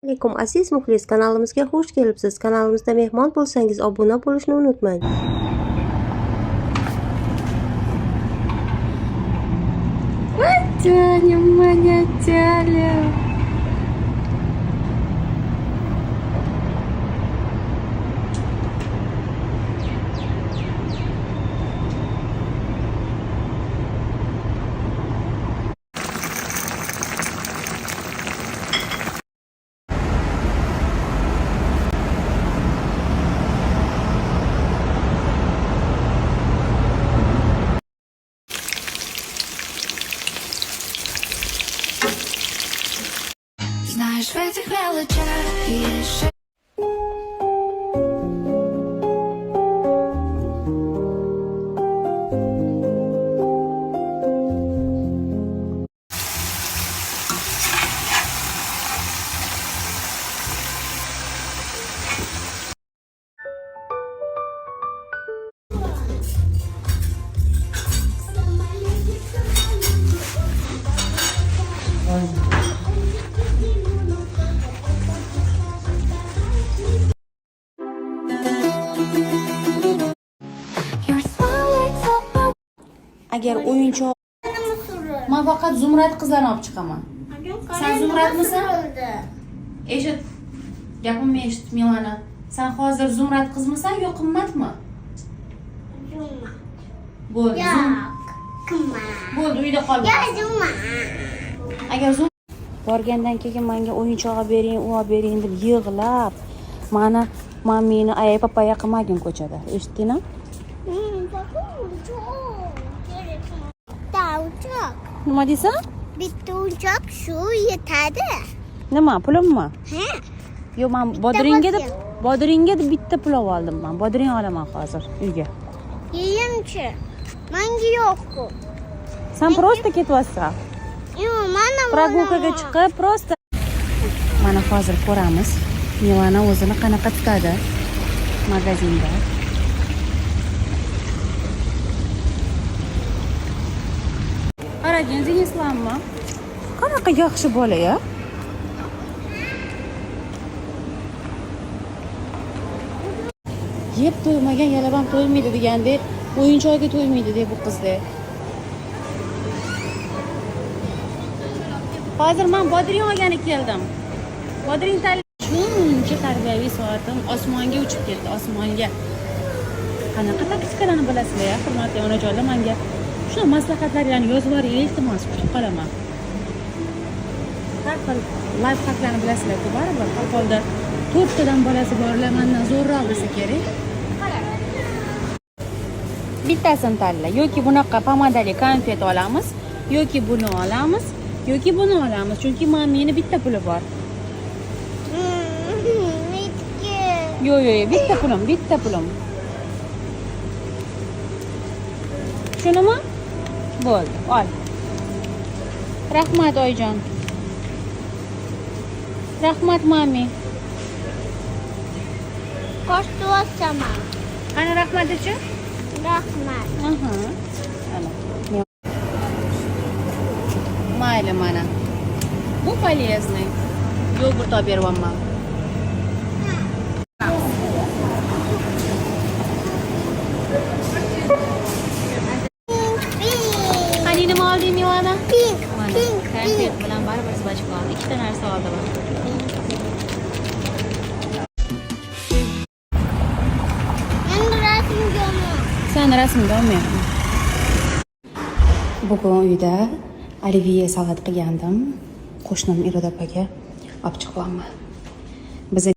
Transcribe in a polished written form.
Alaykum aziz muxlis, kanalimizga xush kelibsiz. Kanalimizda mehmon bo'lsangiz obuna bo'lishni unutmang. Таня, моя тяля. Знаешь, в этих мелочах есть. Agar o'yinchoq men faqat Zumrad qizlarni olib chiqaman. Sen Zumradmisan? Eshit. Gapimni eshit Milana. Sen hozir Zumrad qizmisan yo qimmatmi? Zumrad. Bo'ldi. Qimmat. Bo'ldi, uyda qol. Ya Zumrad. Agar borgandan keyin menga o'yinchoq olib bering, u olib bering deb yig'lab, meni ayay papaya qilmagin ko'chada. Eshitdingmi? Nima deysan? Bitta o'yinchoq shu yetadi. Nima, pulimmi? Ha? Yo, men Bodringga deb bitta pulov oldim men. Bodring olaman hozir uyga. Yeyimchi. Menga yo'q-ku. Sen prosta ketyapsan. Yo'q, mana Прогулкаga chiqib prosta. Mana hozir ko'ramiz. Milana o'zini qanaqa tutadi magazinda. Qarang, Denislammi? Qanaqa yaxshi bola-ya? Yeb to'ymagan yalabam to'ymaydi degandek, o'yinchoqga to'ymaydi deb bu qizda. Hozir men bodring olgani keldim. Bodring shuncha tarbiyaviy soatim osmonga uchib ketdi, osmonga. Qanaqa taktikalarni bilasizlar, hurmatli onajonlar, menga shu maslahatlarni yozib yuboring, iltimos, kutib qolaman. Har xil live hacklarni bilasizlar-ku, baribir har holda 4 tadan bolasi borlar, mendan zo'rroq desa kerak. Bittasini tanla. Yoki bunaqa pomadali konfet olamiz, yoki buni olamiz, yoki buni olamiz. Chunki meni bitta puli bor. Yo'q, bitta pulim. Shunimi? Bo'ldi, ol. Rahmat oyijon. Rahmat mami. Qo'shto'saman. Qani rahmat dechi? Rahmat. Aha. Mayli mana. Bu полезный. Yogurt olib beryapman. Qani nima olding Milana? Pink. Konfet bilan baribir zibachka oldi. Ikkita narsa oldim. Endi rasmga olmayman. Sen rasmga olmayapman. Bugun uyda Olivier salat qilgandim. Qo'shnim Iroda opaga olib chiqyapman. Biz